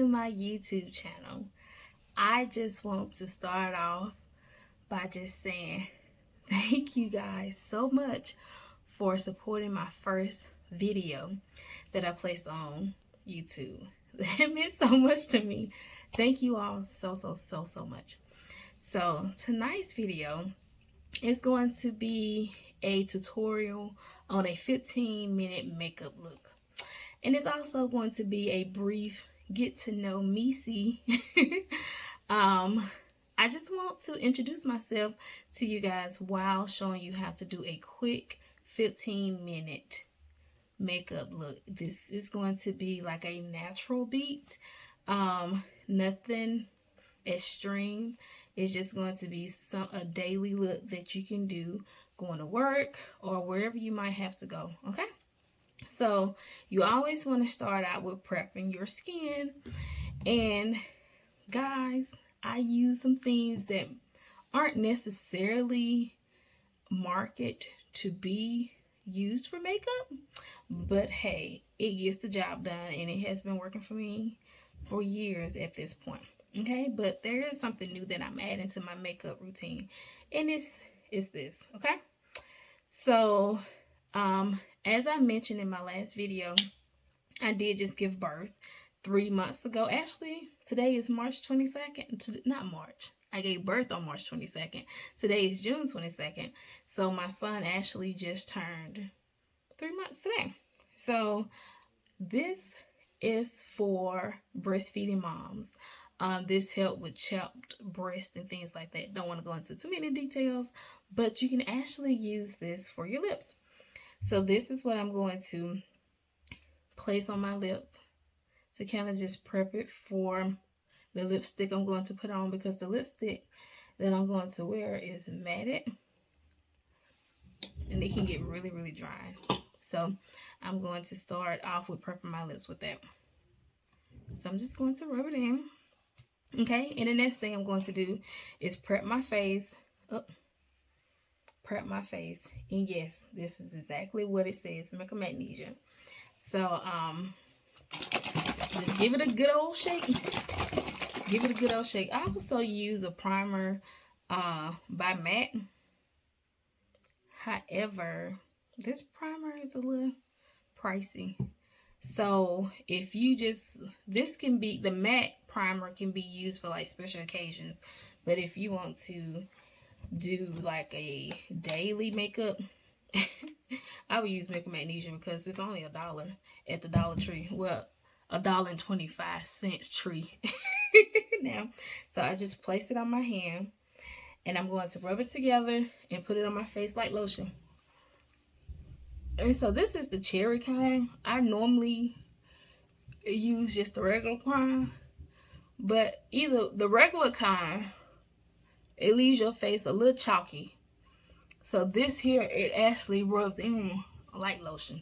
to my YouTube channel. I just want to start off by just saying thank you guys so much for supporting my first video that I placed on YouTube. That meant so much to me. Thank you all so much. So tonight's video is going to be a tutorial on a 15-minute makeup look. And it's also going to be a brief get to know me-see. I just want to introduce myself to you guys while showing you how to do a quick 15-minute makeup look. This is going to be like a natural beat, nothing extreme. It's just going to be a daily look that you can do going to work or wherever you might have to go. Okay, so you always want to start out with prepping your skin. And guys, I use some things that aren't necessarily marketed to be used for makeup, but hey, it gets the job done, and it has been working for me for years at this point. Okay, but there is something new that I'm adding to my makeup routine, and it's this. Okay, so as I mentioned in my last video, I did just give birth 3 months ago. Actually, today is March 22nd. Not March. I gave birth on March 22nd. Today is June 22nd. So my son actually just turned 3 months today. So this is for breastfeeding moms. This helps with chapped breast and things like that. Don't want to go into too many details, but you can actually use this for your lips. So this is what I'm going to place on my lips to kind of just prep it for the lipstick I'm going to put on, because the lipstick that I'm going to wear is matted and it can get really dry. So I'm going to start off with prepping my lips with that. So I'm just going to rub it in. Okay, and the next thing I'm going to do is prep my face. Prep my face. And yes, this is exactly what it says, makeup magnesia. So just give it a good old shake. Give it a good old shake. I also use a primer by MAC. However, this primer is a little pricey. So if you just, the MAC primer can be used for like special occasions. But if you want to do like a daily makeup, I would use makeup magnesia because it's only $1 at the Dollar Tree. Well, $1.25 tree. Now, so I just place it on my hand, and I'm going to rub it together and put it on my face like lotion. And so this is the cherry kind. I normally use just the regular kind, but either the regular kind, it leaves your face a little chalky. So this here, it actually rubs in like lotion.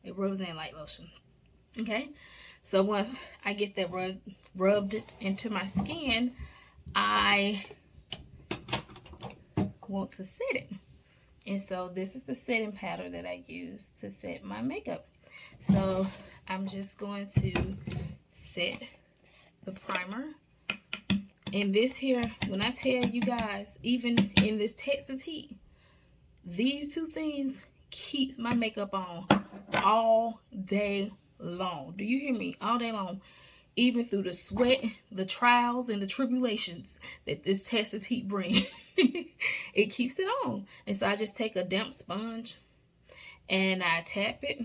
It rubs in like lotion. Okay, so once I get that rubbed into my skin, I want to set it. And so this is the setting powder that I use to set my makeup. So I'm just going to set the primer. And this here, when I tell you guys, even in this Texas heat, these two things keeps my makeup on all day long. Do you hear me? All day long. Even through the sweat, the trials, and the tribulations that this Texas heat brings, it keeps it on. And so I just take a damp sponge and I tap it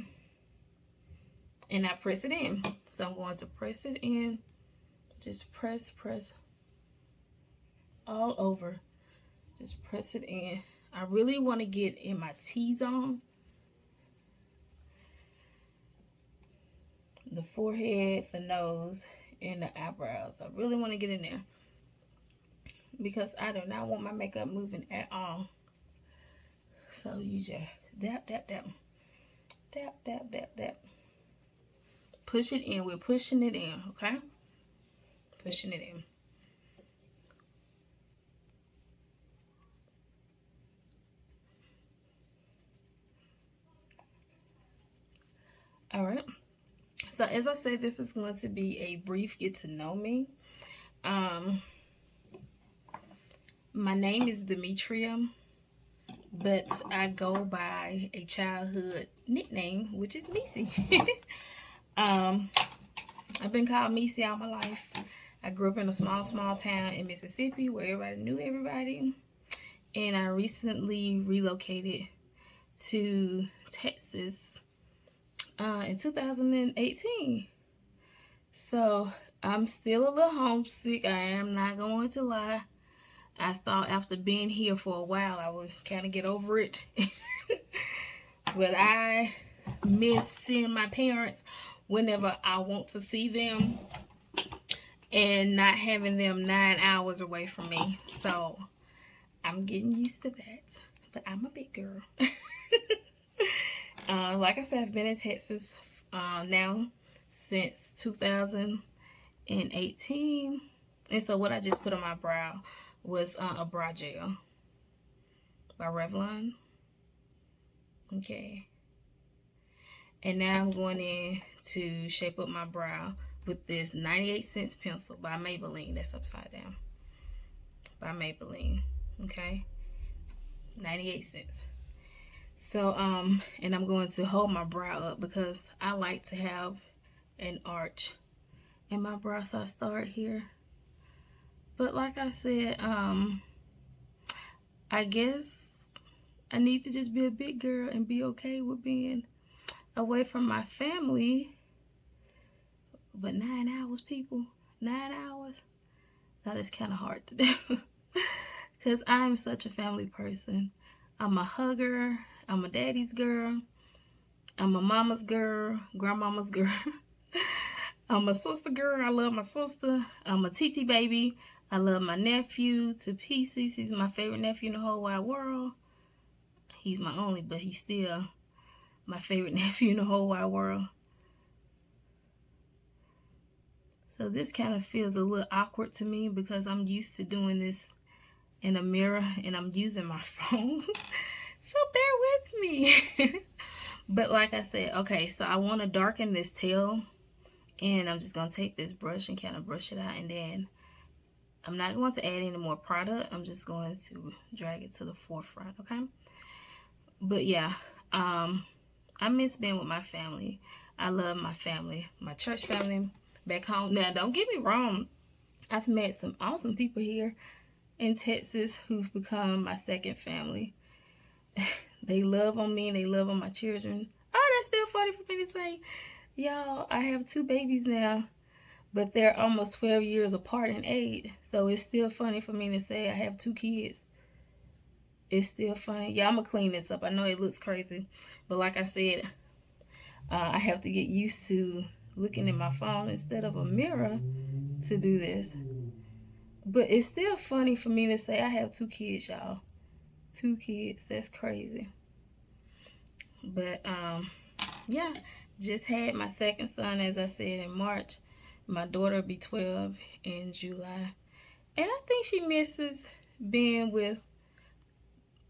and I press it in. So I'm going to press it in. Just press all over. Just press it in. I really want to get in my T-zone, the forehead, the nose, and the eyebrows. I really want to get in there because I do not want my makeup moving at all. So you just dap. Push it in. We're pushing it in, okay? Pushing it in. All right. So as I said, this is going to be a brief get to know me. My name is Demetria, but I go by a childhood nickname, which is Missy. I've been called Missy all my life. I grew up in a small town in Mississippi where everybody knew everybody. And I recently relocated to Texas in 2018. So I'm still a little homesick. I am not going to lie. I thought after being here for a while I would kind of get over it. But I miss seeing my parents whenever I want to see them and not having them 9 hours away from me. So I'm getting used to that. But I'm a big girl. Like I said, I've been in Texas now since 2018. And so what I just put on my brow was a brow gel by Revlon. Okay. And now I'm going in to shape up my brow with this 98 cents pencil by Maybelline. That's upside down. By Maybelline. Okay. 98 cents. So, and I'm going to hold my brow up because I like to have an arch in my brow. So I start here. But like I said, I guess I need to just be a big girl and be okay with being away from my family. But 9 hours, people, 9 hours, that is kind of hard to do. Because I'm such a family person. I'm a hugger. I'm a daddy's girl. I'm a mama's girl, grandmama's girl. I'm a sister girl. I love my sister. I'm a TT baby. I love my nephew to pieces. He's my favorite nephew in the whole wide world. He's my only, but he's still my favorite nephew in the whole wide world. So this kind of feels a little awkward to me because I'm used to doing this in a mirror and I'm using my phone. So bear with me. But like I said, okay, so I want to darken this tail. And I'm just going to take this brush and kind of brush it out. And then I'm not going to add any more product. I'm just going to drag it to the forefront, okay? But yeah, I miss being with my family. I love my family, my church family back home. Now, don't get me wrong. I've met some awesome people here in Texas who've become my second family. They love on me and they love on my children. Oh, that's still funny for me to say. Y'all, I have 2 babies now, but they're almost 12 years apart in age. So it's still funny for me to say I have 2 kids. It's still funny. Yeah, I'm going to clean this up. I know it looks crazy. But like I said, I have to get used to looking at my phone instead of a mirror to do this. But it's still funny for me to say I have 2 kids, y'all. 2 kids. That's crazy. But, yeah. Just had my second son, as I said, in March. My daughter will be 12 in July. And I think she misses being with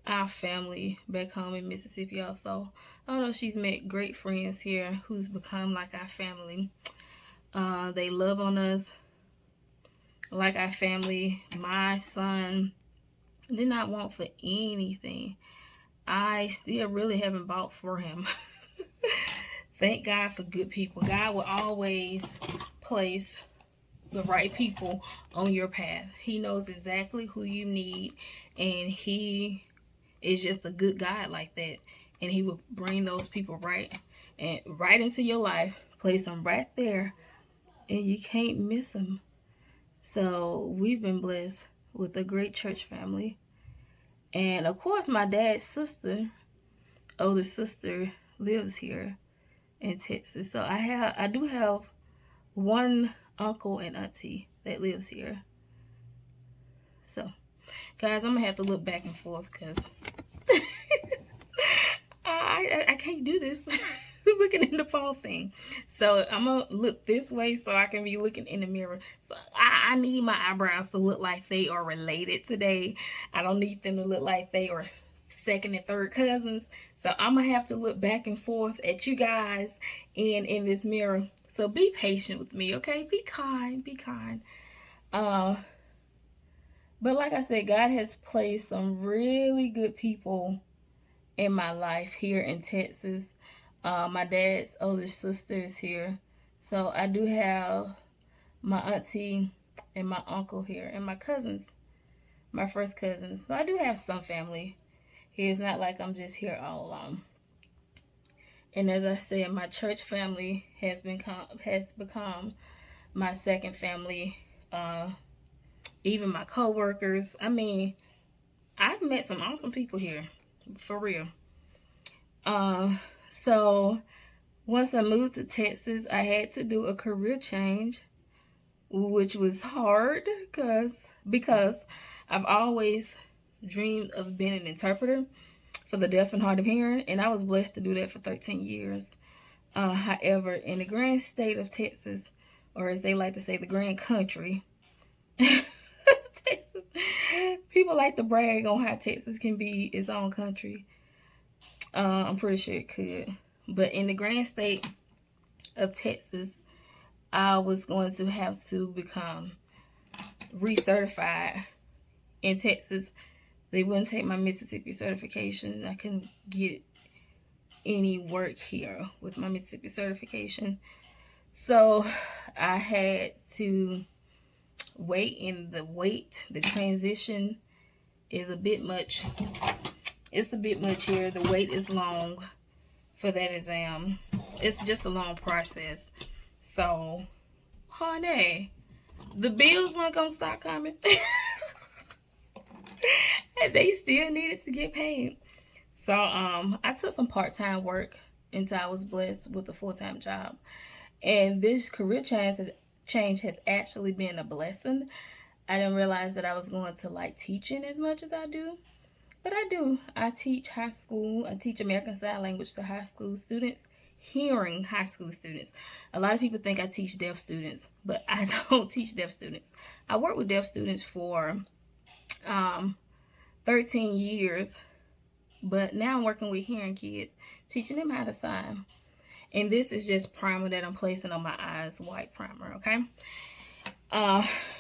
our family back home in Mississippi also. Although she's met great friends here who's become like our family. They love on us like our family. My son did not want for anything. I still really haven't bought for him. Thank God for good people. God will always place the right people on your path. He knows exactly who you need, and he is just a good God like that. And he will bring those people right into your life, place them right there, and you can't miss them. So we've been blessed with a great church family. And of course, my dad's sister, older sister, lives here in Texas. So I do have one uncle and auntie that lives here. So guys, I'm gonna have to look back and forth because I can't do this looking in the phone thing. So I'm gonna look this way so I can be looking in the mirror. So I need my eyebrows to look like they are related today. I don't need them to look like they are second and third cousins. So I'm gonna have to look back and forth at you guys and in this mirror So be patient with me, okay? Be kind, be kind. But like I said, God has placed some really good people in my life here in Texas. My dad's older sister is here. So I do have my auntie and my uncle here, and my cousins, my first cousins. So I do have some family here. It's not like I'm just here all alone. And as I said, my church family has become my second family. Even my co-workers. I mean, I've met some awesome people here, for real. So once I moved to Texas, I had to do a career change, which was hard because I've always dreamed of being an interpreter for the deaf and hard of hearing, and I was blessed to do that for 13 years. However, in the grand state of Texas, or as they like to say, the grand country, Texas, people like to brag on how Texas can be its own country. I'm pretty sure it could. But in the grand state of Texas, I was going to have to become recertified. In Texas, they wouldn't take my Mississippi certification. I couldn't get any work here with my Mississippi certification. So I had to wait, and the transition is a bit much. It's a bit much here. The wait is long for that exam. It's just a long process. So, honey, the bills weren't gonna stop coming. And they still needed to get paid. So, I took some part-time work until I was blessed with a full-time job. And this career change has actually been a blessing. I didn't realize that I was going to like teaching as much as I do. But I do. I teach high school. I teach American Sign Language to high school students, hearing high school students. A lot of people think I teach deaf students, but I don't teach deaf students. I work with deaf students for 13 years, but now I'm working with hearing kids, teaching them how to sign. And this is just primer that I'm placing on my eyes, white primer, okay?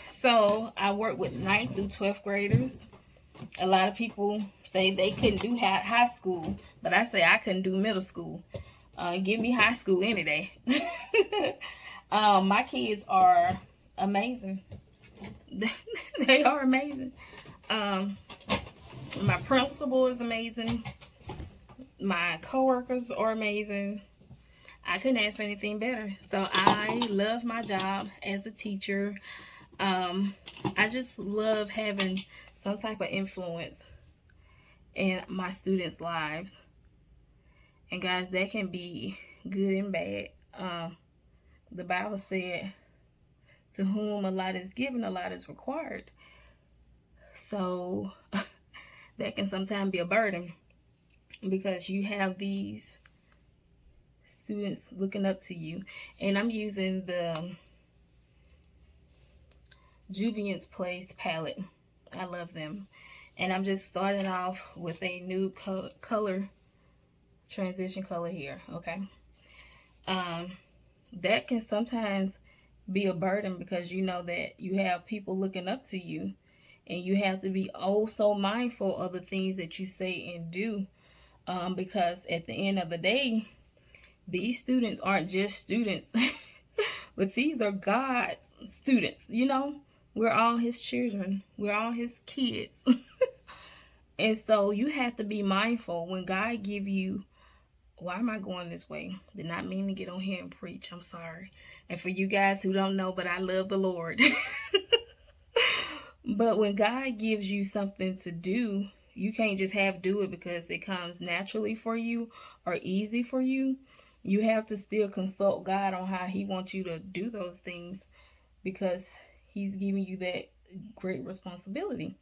So I work with 9th through 12th graders. A lot of people say they couldn't do high school, but I say I couldn't do middle school. Give me high school any day. My kids are amazing. They are amazing. My principal is amazing. My coworkers are amazing. I couldn't ask for anything better. So I love my job as a teacher. I just love having some type of influence in my students' lives. And guys, that can be good and bad. The Bible said, to whom a lot is given, a lot is required. So that can sometimes be a burden, because you have these students looking up to you. And I'm using the Juviance Place palette. I love them. And I'm just starting off with a new color, transition color here, okay? That can sometimes be a burden, because you know that you have people looking up to you, and you have to be oh so mindful of the things that you say and do, because at the end of the day, these students aren't just students, but these are God's students, you know? We're all his children. We're all his kids. And so you have to be mindful when God give you, why am I going this way? Did not mean to get on here and preach. I'm sorry. And for you guys who don't know, but I love the Lord. But when God gives you something to do, you can't just do it because it comes naturally for you or easy for you. You have to still consult God on how he wants you to do those things, because he's giving you that great responsibility.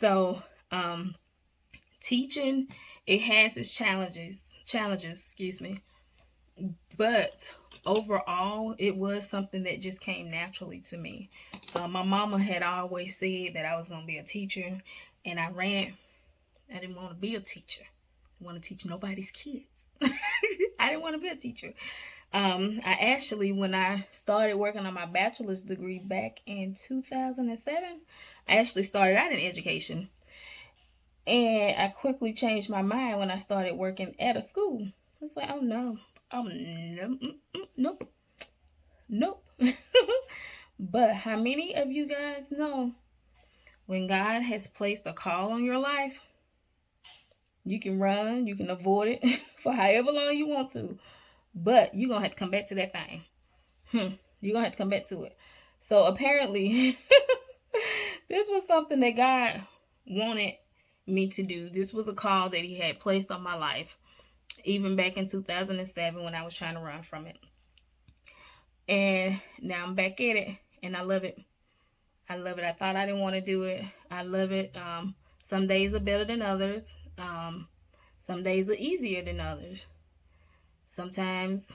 So, teaching, it has its challenges, excuse me. But overall, it was something that just came naturally to me. My mama had always said that I was going to be a teacher, and I didn't want to be a teacher. I didn't want to teach nobody's kids. I didn't want to be a teacher. I actually, when I started working on my bachelor's degree back in 2007, I actually started out in education. And I quickly changed my mind when I started working at a school. It's like, oh no, oh no, nope, nope. But how many of you guys know when God has placed a call on your life, you can run, you can avoid it for however long you want to, but you're gonna have to come back to that thing. You're gonna have to come back to it. So apparently, this was something that God wanted me to do. This was a call that He had placed on my life, even back in 2007 when I was trying to run from it. And now I'm back at it, and I love it. I love it. I thought I didn't want to do it. I love it. Some days are better than others. Some days are easier than others. Sometimes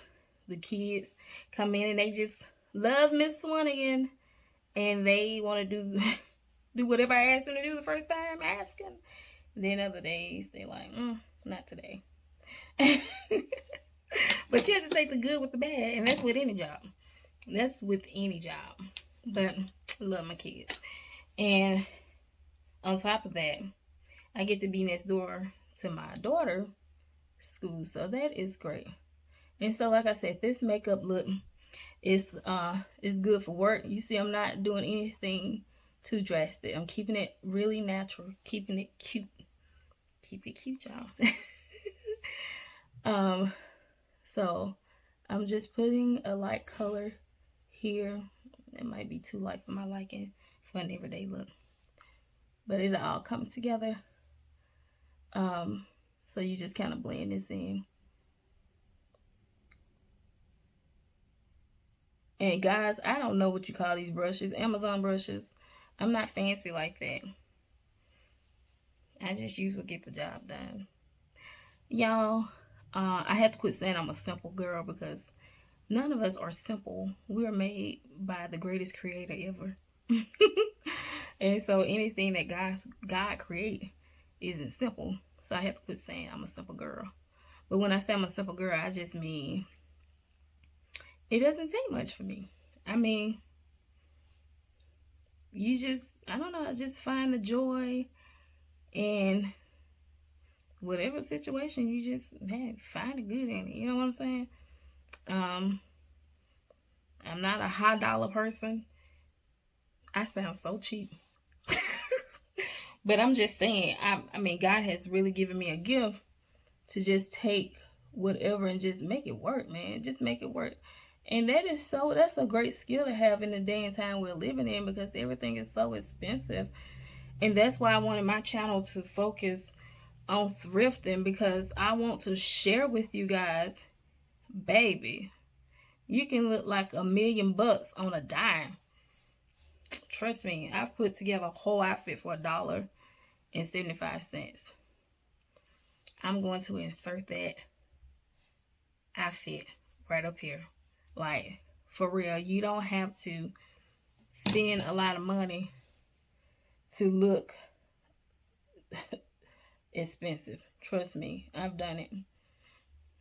the kids come in and they just love Miss Swanigan, and they want to do whatever I asked them to do the first time asking. Then other days they like, not today. But you have to take the good with the bad, and that's with any job. That's with any job. But I love my kids. And on top of that, I get to be next door to my daughter's school. So that is great. And so like I said, this makeup look is good for work. You see, I'm not doing anything too drastic. I'm keeping it really natural, keeping it cute. Keep it cute, y'all. So I'm just putting a light color here. It might be too light for my liking for an everyday look, but it'll all come together. So you just kind of blend this in. And guys, I don't know what you call these brushes, Amazon brushes. I'm not fancy like that. I just usually get the job done. Y'all, I had to quit saying I'm a simple girl because none of us are simple. We are made by the greatest creator ever. And so anything that God create isn't simple. So I have to quit saying I'm a simple girl. But when I say I'm a simple girl, I just mean it doesn't take much for me. I mean, you just, I don't know, just find the joy in whatever situation. You just find the good in it. You know what I'm saying? I'm not a high dollar person. I sound so cheap. But I'm just saying, I mean, God has really given me a gift to just take whatever and just make it work, man. Just make it work. And that's a great skill to have in the day and time we're living in, because everything is so expensive. And that's why I wanted my channel to focus on thrifting, because I want to share with you guys, baby, you can look like $1 million on a dime. Trust me, I've put together a whole outfit for $1.75. I'm going to insert that outfit right up here. Like, for real, you don't have to spend a lot of money to look expensive. Trust me, I've done it.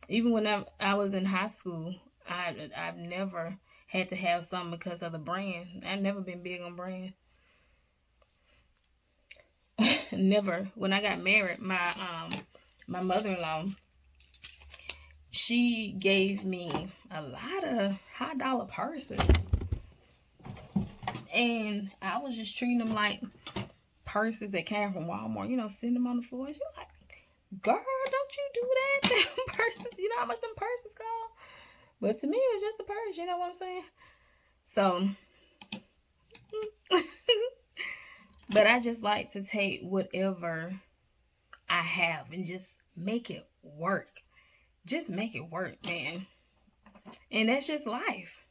Even when I was in high school, I've never had to have something because of the brand. I've never been big on brand. Never. When I got married, my mother-in-law, she gave me a lot of high dollar purses, and I was just treating them like purses that came from Walmart. You know, sitting them on the floor. You're like, girl, don't you do that? Purses, you know how much them purses cost? But to me, it was just a purse. You know what I'm saying? So, but I just like to take whatever I have and just make it work. Just make it work, man. And that's just life.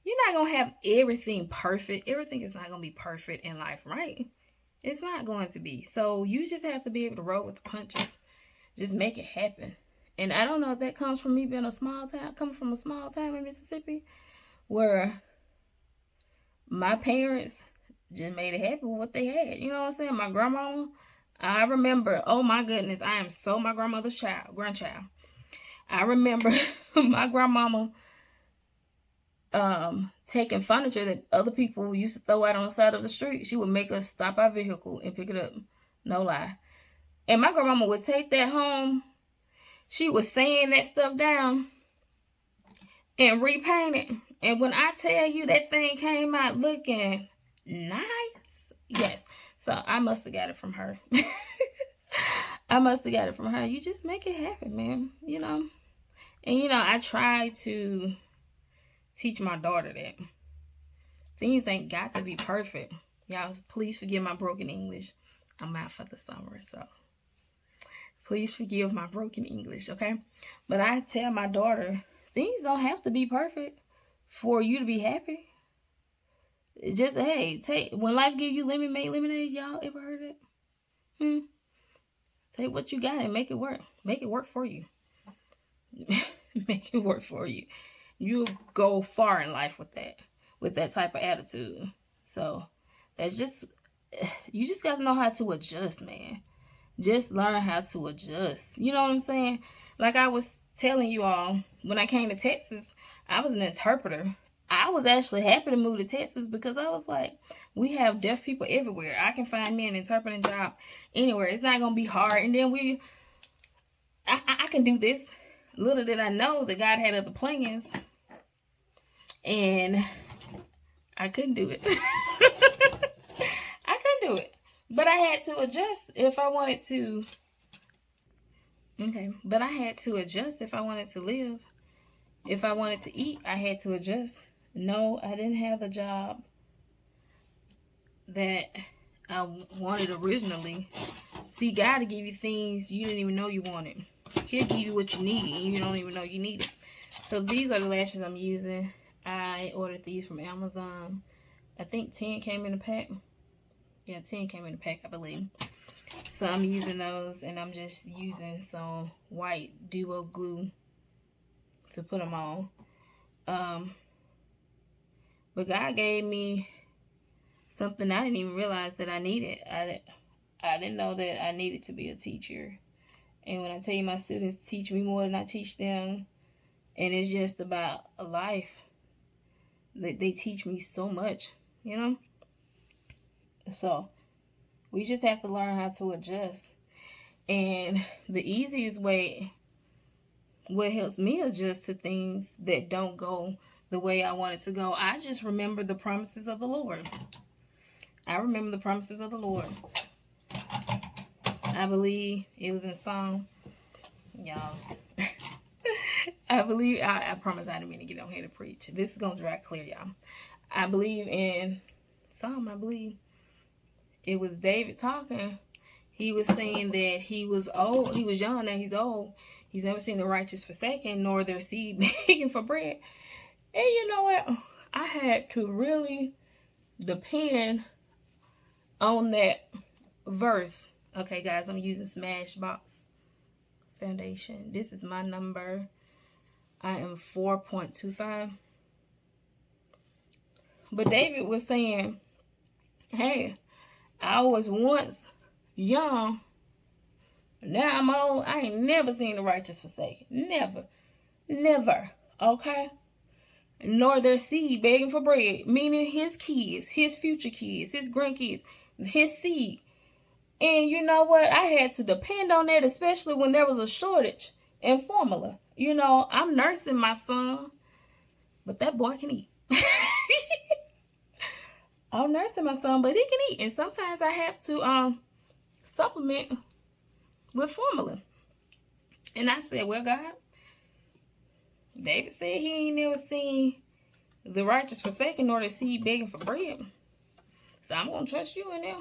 You're not going to have everything perfect. Everything is not going to be perfect in life, right? It's not going to be. So you just have to be able to roll with the punches. Just make it happen. And I don't know if that comes from me being coming from a small town in Mississippi, where my parents just made it happen with what they had. You know what I'm saying? My grandmama, I remember, oh my goodness, I am so my grandmother's grandchild. I remember my grandmama taking furniture that other people used to throw out on the side of the street. She would make us stop our vehicle and pick it up. No lie. And my grandmama would take that home. She was sand that stuff down and repaint it. And when I tell you that thing came out looking nice, yes. So I must have got it from her. I must have got it from her. You just make it happen, man. You know. And you know, I try to teach my daughter that things ain't got to be perfect. Y'all, please forgive my broken English. I'm out for the summer, so please forgive my broken English, okay? But I tell my daughter, things don't have to be perfect for you to be happy. Just, hey, when life gives you lemon, make lemonade. Y'all ever heard it? Take what you got and make it work. Make it work for you. Make it work for you. You'll go far in life with that type of attitude. So that's just, you just got to know how to adjust, man. Just learn how to adjust. You know what I'm saying? Like I was telling you all, when I came to Texas, I was an interpreter. I was actually happy to move to Texas because I was like, we have deaf people everywhere. I can find me an interpreting job anywhere. It's not going to be hard. And then I can do this. Little did I know that God had other plans. And I couldn't do it. I couldn't do it. But I had to adjust if I wanted to. Okay. But I had to adjust if I wanted to live. If I wanted to eat, I had to adjust. No, I didn't have the job that I wanted originally. See, God will give you things you didn't even know you wanted. He'll give you what you need and you don't even know you need it. So these are the lashes I'm using. I ordered these from Amazon. I think 10 came in a pack. Yeah, 10 came in a pack, I believe. So I'm using those, and I'm just using some white duo glue to put them on. But God gave me something I didn't even realize that I needed. I didn't know that I needed to be a teacher. And when I tell you my students teach me more than I teach them, and it's just about life, they teach me so much, you know? So we just have to learn how to adjust. And the easiest way, what helps me adjust to things that don't go the way I want it to go, I just remember the promises of the Lord. I remember the promises of the Lord. I believe it was in Psalm, y'all. I believe, I promise I didn't mean to get on here to preach. This is going to dry clear, y'all. I believe in Psalm, I believe it was David talking. He was saying that he was old. He was young, now he's old. He's never seen the righteous forsaken, nor their seed begging for bread. And you know what? I had to really depend on that verse. Okay, guys, I'm using Smashbox foundation. This is my number. I am 4.25. But David was saying, hey, I was once young. Now I'm old. I ain't never seen the righteous forsaken. Never. Never. Okay? Nor their seed begging for bread. Meaning his kids, his future kids, his grandkids, his seed. And you know what? I had to depend on that, especially when there was a shortage in formula. You know, I'm nursing my son, but that boy can eat. I'm nursing my son, but he can eat. And sometimes I have to supplement with formula. And I said, well, God, David said he ain't never seen the righteous forsaken nor the seed begging for bread. So I'm going to trust you in there.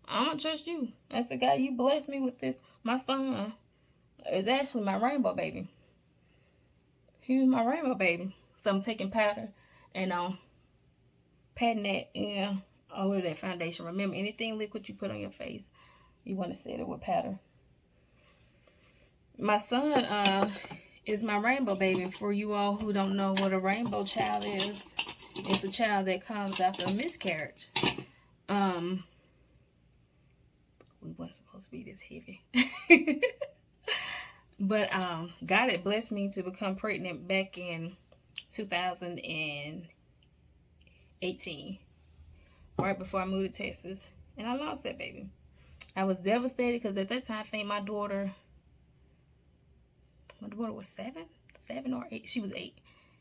I'm going to trust you. I said, God, you blessed me with this. My son is actually my rainbow baby. He was my rainbow baby. So I'm taking powder and patting that in over that foundation. Remember, anything liquid you put on your face, you want to set it with powder. My son is my rainbow baby. And for you all who don't know what a rainbow child is, it's a child that comes after a miscarriage. We weren't supposed to be this heavy. But God had blessed me to become pregnant back in 2018, right before I moved to Texas, and I lost that baby. I was devastated because at that time I think my daughter was seven or eight. She was 8.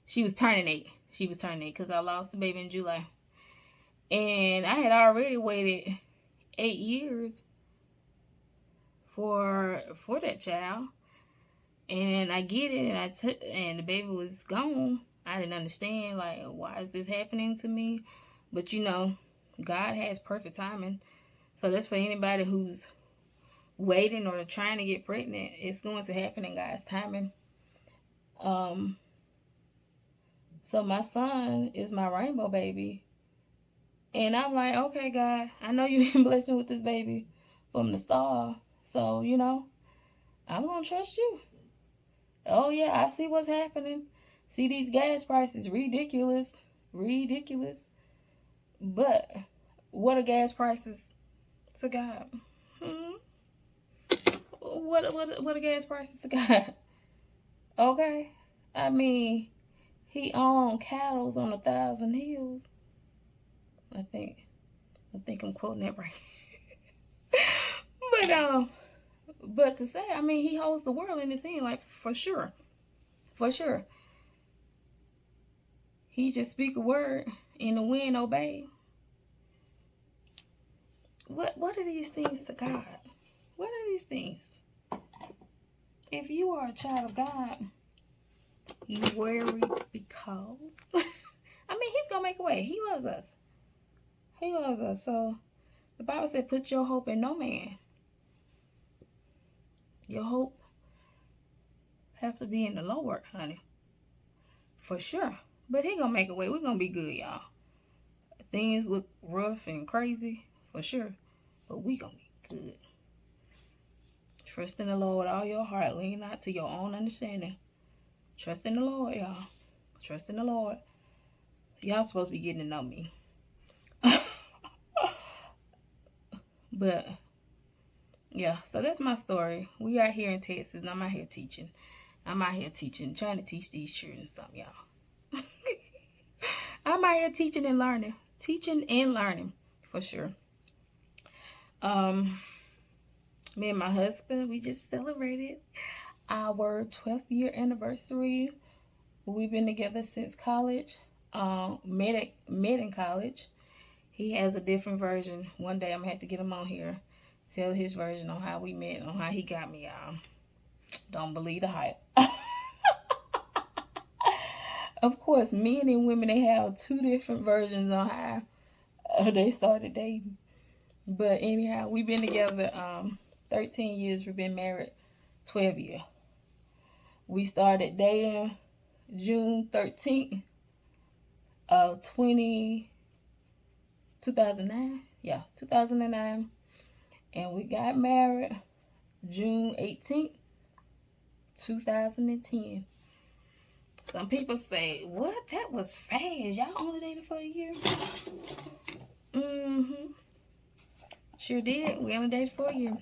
She was turning 8. She was turning 8 because I lost the baby in July, and I had already waited 8 years for that child. And I get it, and the baby was gone. I didn't understand, like, why is this happening to me? But you know, God has perfect timing. So that's for anybody who's waiting or trying to get pregnant. It's going to happen in God's timing. So my son is my rainbow baby. And I'm like, okay, God, I know you didn't bless me with this baby from the start. So, you know, I'm going to trust you. Oh, yeah, I see what's happening. See these gas prices, ridiculous. But what are gas prices to God? What are gas prices to God? Okay, I mean, he owned cattle on 1,000 hills. I think I'm quoting that right. But to say, I mean, he holds the world in his hand, like, for sure. He just speak a word and the wind obey. What are these things to God? What are these things? If you are a child of God, you worry because I mean, he's gonna make a way. He loves us. So the Bible said, put your hope in no man. Your hope have to be in the Lord, honey. For sure. But he gonna make a way. We're gonna be good, y'all. Things look rough and crazy, for sure. But we gonna be good. Trust in the Lord with all your heart. Lean not to your own understanding. Trust in the Lord, y'all. Trust in the Lord. Y'all supposed to be getting to know me. But yeah, so that's my story. We are here in Texas, and I'm out here teaching. Trying to teach these children something, y'all. I'm out here teaching and learning, for sure. Me and my husband, we just celebrated our 12th year anniversary. We've been together since college. Met in college. He has a different version. One day I'm gonna have to get him on here, tell his version on how we met, on how he got me, y'all. Don't believe the hype. Of course, men and women, they have 2 different versions on how they started dating. But anyhow, we've been together 13 years. We've been married 12 years. We started dating June 13th of 2009. Yeah, 2009. And we got married June 18th, 2010. Some people say, what? That was fast. Y'all only dated for a year? Sure did. We only dated for a year.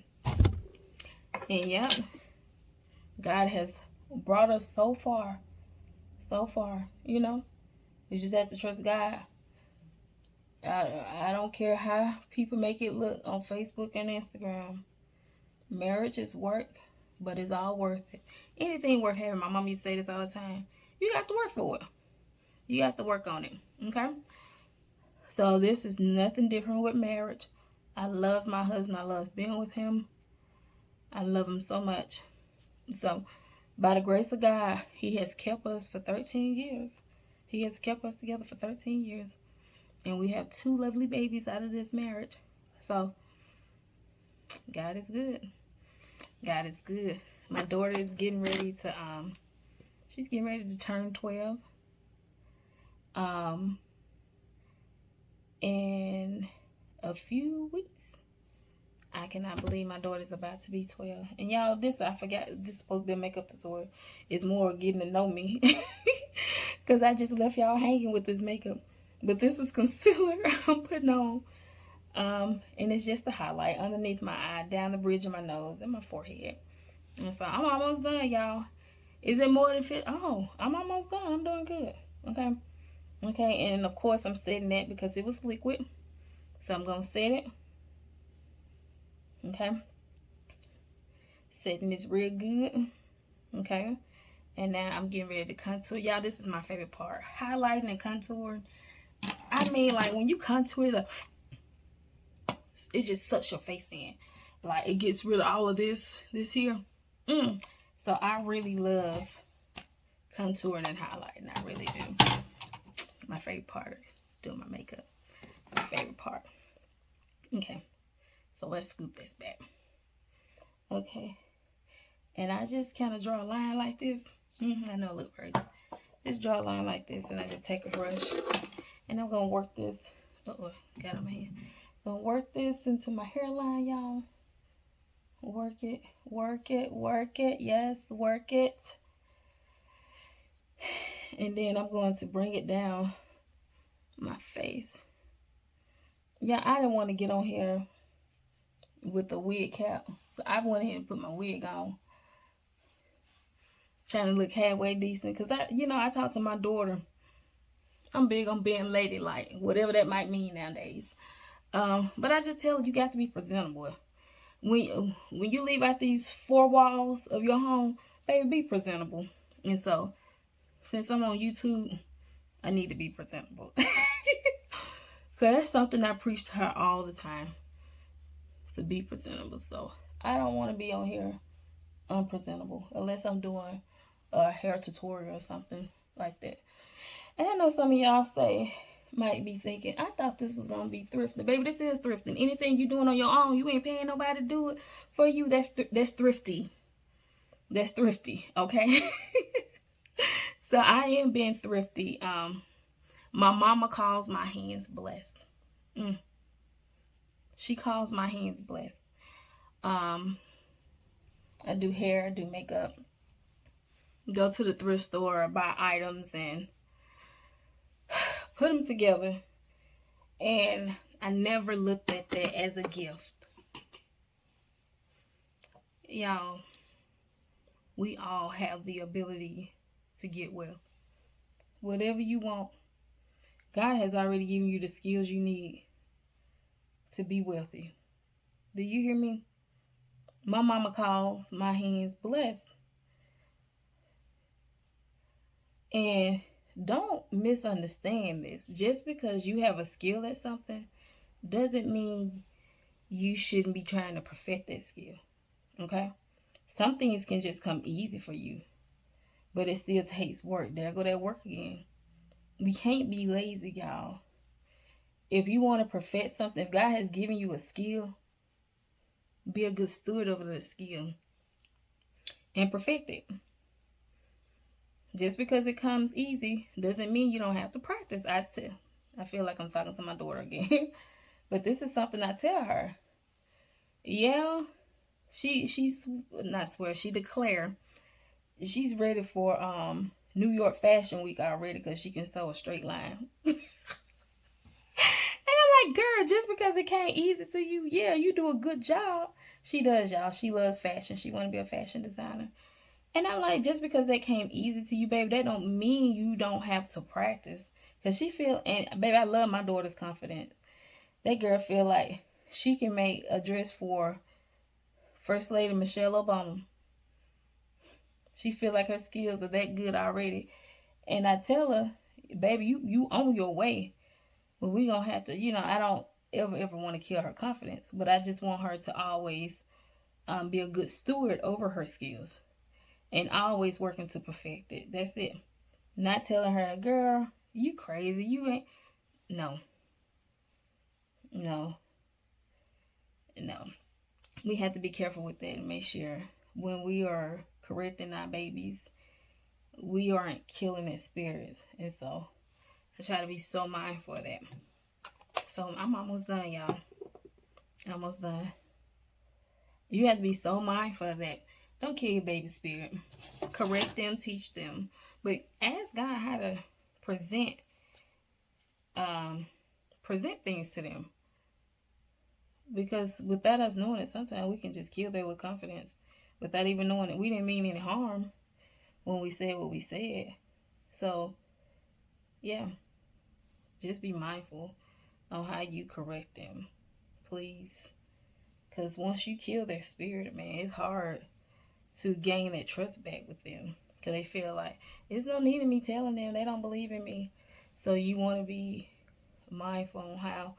And yeah, God has brought us so far. You know, we just have to trust God. I don't care how people make it look on Facebook and Instagram. Marriage is work, but it's all worth it. Anything worth having. My mom used to say this all the time. You got to work for it. You got to work on it. Okay? So this is nothing different with marriage. I love my husband. I love being with him. I love him so much. So by the grace of God, he has kept us for 13 years. He has kept us together for 13 years. And we have 2 lovely babies out of this marriage. So God is good. God is good. My daughter is getting ready to she's getting ready to turn 12. In a few weeks. I cannot believe my daughter's about to be 12. And y'all, I forgot, this is supposed to be a makeup tutorial. It's more getting to know me. Because I just left y'all hanging with this makeup. But this is concealer I'm putting on. And it's just a highlight underneath my eye, down the bridge of my nose, and my forehead. And so I'm almost done, y'all. Is it more than fit? Oh, I'm almost done. I'm doing good. Okay. Okay, and of course I'm setting that because it was liquid. So I'm gonna set it. Okay. Setting this real good. Okay. And now I'm getting ready to contour. Y'all, this is my favorite part. Highlighting and contouring. I mean, like when you contour, it just sucks your face in. Like it gets rid of all of this here. So I really love contouring and highlighting. I really do. My favorite part of doing my makeup. My favorite part. Okay. So let's scoop this back. Okay. And I just kind of draw a line like this. I know it looks crazy. Just draw a line like this, and I just take a brush, and I'm gonna work this. Uh-oh, got on my hand. Gonna work this into my hairline, y'all. Work it, work it, work it. Yes, work it. And then I'm going to bring it down my face. Yeah, I didn't want to get on here with a wig cap, so I went ahead and put my wig on, trying to look halfway decent. Cause I talk to my daughter. I'm big on being ladylike, whatever that might mean nowadays. But I just tell her you got to be presentable. When you leave out these four walls of your home, baby, be presentable. And so, since I'm on YouTube, I need to be presentable. Because that's something I preach to her all the time, to be presentable. So, I don't want to be on here unpresentable unless I'm doing a hair tutorial or something like that. And I know some of y'all might be thinking, I thought this was gonna be thrifting. Baby, this is thrifting. Anything you doing on your own, you ain't paying nobody to do it for you. That's thrifty. That's thrifty, okay? So I am being thrifty. My mama calls my hands blessed. She calls my hands blessed. I do hair, I do makeup. Go to the thrift store, buy items, and put them together. And I never looked at that as a gift. Y'all, we all have the ability to get wealth. Whatever you want, God has already given you the skills you need to be wealthy. Do you hear me? My mama calls my hands blessed. And don't misunderstand this. Just because you have a skill at something doesn't mean you shouldn't be trying to perfect that skill. Okay? Some things can just come easy for you, but it still takes work. There go that work again. We can't be lazy, y'all. If you want to perfect something, if God has given you a skill, be a good steward over the skill and perfect it. Just because it comes easy doesn't mean you don't have to practice. I feel like I'm talking to my daughter again. But this is something I tell her. Yeah, she's not swear, she declare she's ready for New York Fashion Week already because she can sew a straight line. And I'm like, girl, just because it came easy to you, yeah, you do a good job. She does, y'all. She loves fashion. She want to be a fashion designer. And I'm like, just because that came easy to you, baby, that don't mean you don't have to practice. Because she feel, and baby, I love my daughter's confidence. That girl feel like she can make a dress for First Lady Michelle Obama. She feel like her skills are that good already. And I tell her, baby, you on your way. But we gonna have to, I don't ever want to kill her confidence. But I just want her to always be a good steward over her skills. And always working to perfect it. That's it. Not telling her, girl, you crazy. You ain't. No. No. No. We have to be careful with that and make sure when we are correcting our babies, we aren't killing their spirits. And so I try to be so mindful of that. So I'm almost done, y'all. Almost done. You have to be so mindful of that. Don't kill your baby spirit. Correct them, teach them. But ask God how to present things to them. Because without us knowing it, sometimes we can just kill them with confidence without even knowing it. We didn't mean any harm when we said what we said. So, yeah, just be mindful on how you correct them, please. Because once you kill their spirit, man, it's hard to gain that trust back with them. Because they feel like, there's no need of me telling them. They don't believe in me. So you want to be mindful on how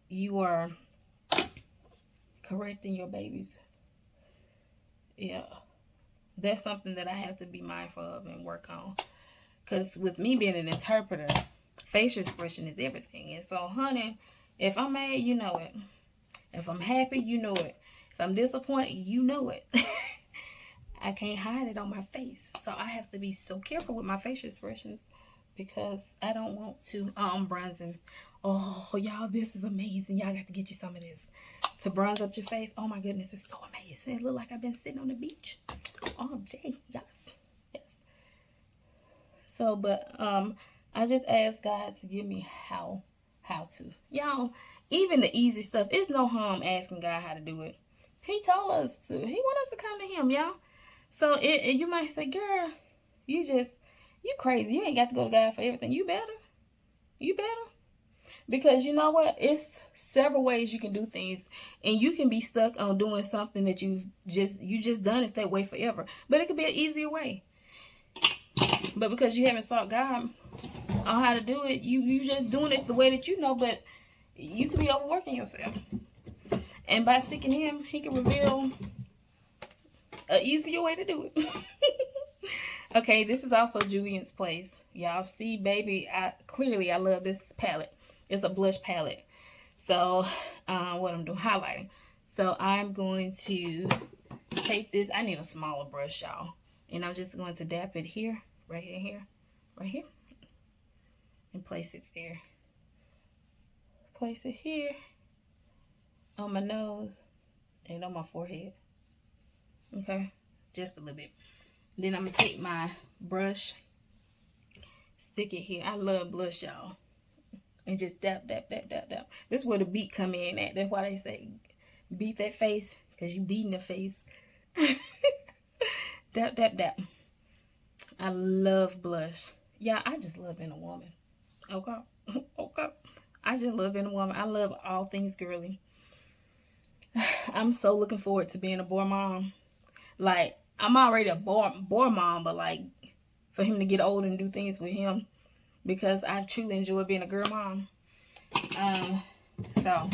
you are correcting your babies. Yeah. That's something that I have to be mindful of and work on. Because with me being an interpreter, facial expression is everything. And so, honey, if I'm mad, you know it. If I'm happy, you know it. If I'm disappointed, you know it. I can't hide it on my face. So I have to be so careful with my facial expressions because I don't want to bronzing. Oh, y'all, this is amazing. Y'all got to get you some of this. To bronze up your face, oh my goodness, it's so amazing. It look like I've been sitting on the beach all day. Yes. Yes. So, but I just asked God to give me how to. Y'all, even the easy stuff, it's no harm asking God how to do it. He told us to. He want us to come to him, y'all. So you might say, girl, you crazy. You ain't got to go to God for everything. You better. Because you know what? It's several ways you can do things. And you can be stuck on doing something that you just done it that way forever. But it could be an easier way. But because you haven't sought God on how to do it, you just doing it the way that you know, but you could be overworking yourself. And by seeking him, he can reveal an easier way to do it. Okay, this is also Julian's Place. Y'all see, baby, I love this palette. It's a blush palette. So, what I'm doing, highlighting. So, I'm going to take this. I need a smaller brush, y'all. And I'm just going to dab it here, right here, and place it there. Place it here on my nose and on my forehead. Okay, just a little bit. Then I'm going to take my brush, stick it here. I love blush, y'all. And just dab. This is where the beat come in at. That's why they say beat that face, because you beating the face. Dab. I love blush. Yeah, I just love being a woman. Okay. I just love being a woman. I love all things girly. I'm so looking forward to being a boy mom. Like, I'm already a boy mom, but like, for him to get older and do things with him, because I truly enjoy being a girl mom. So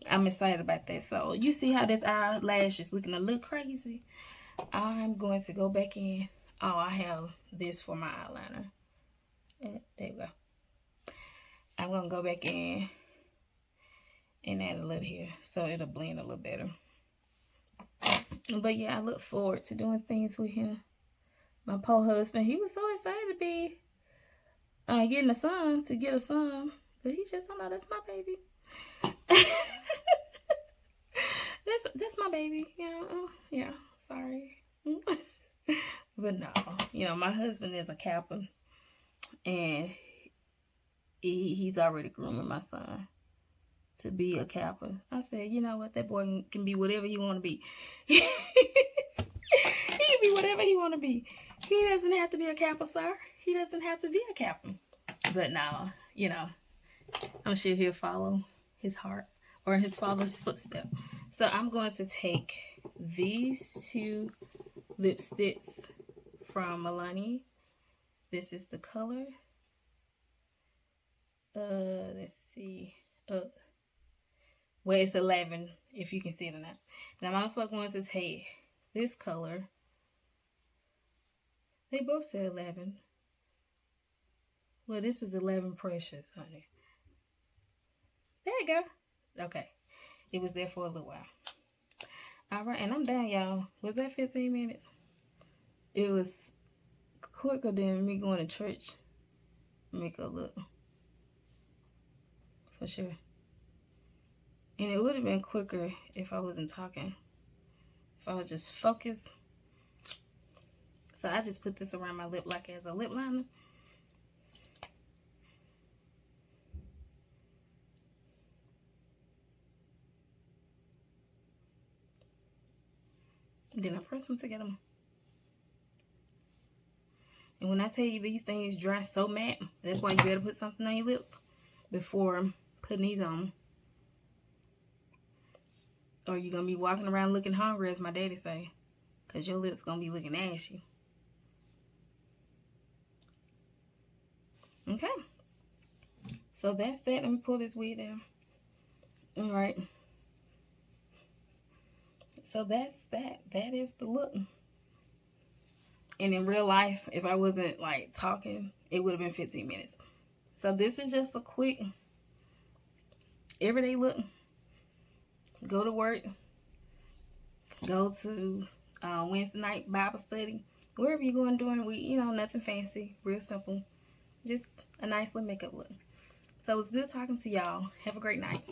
I'm excited about that. So you see how this eyelash is looking a little crazy. I'm going to go back in. Oh, I have this for my eyeliner. There we go. I'm going to go back in and add a little here so it'll blend a little better. But yeah, I look forward to doing things with him. My poor husband, he was so excited to be getting to get a son. But he just, oh no, that's my baby. that's my baby. Yeah, sorry. But no, my husband is a Kappa, and he's already grooming my son to be a Kappa. I said, you know what, that boy can be whatever he want to be. He can be whatever he want to be. He doesn't have to be a Kappa, sir. He doesn't have to be a Kappa. But now, I'm sure he'll follow his heart or his father's footstep. So I'm going to take these two lipsticks from Milani. This is the color. Let's see. Well, it's 11, if you can see it or not. And I'm also going to take this color. They both say 11. Well, this is 11 Precious, honey. There you go. Okay. It was there for a little while. All right, and I'm done, y'all. Was that 15 minutes? It was quicker than me going to church. Make a look. For sure. And it would have been quicker if I wasn't talking. If I was just focused. So I just put this around my lip like as a lip liner. Then I press them together. And when I tell you these things dry so matte, that's why you better put something on your lips before putting these on. Or you're going to be walking around looking hungry, as my daddy say. Because your lips going to be looking ashy. Okay. So that's that. Let me pull this wig down. Alright. So that's that. That is the look. And in real life, if I wasn't like talking, it would have been 15 minutes. So this is just a quick everyday look. Go to work. Go to Wednesday night Bible study. Wherever you're going during the week, you know, nothing fancy. Real simple. Just a nice little makeup look. So it's good talking to y'all. Have a great night.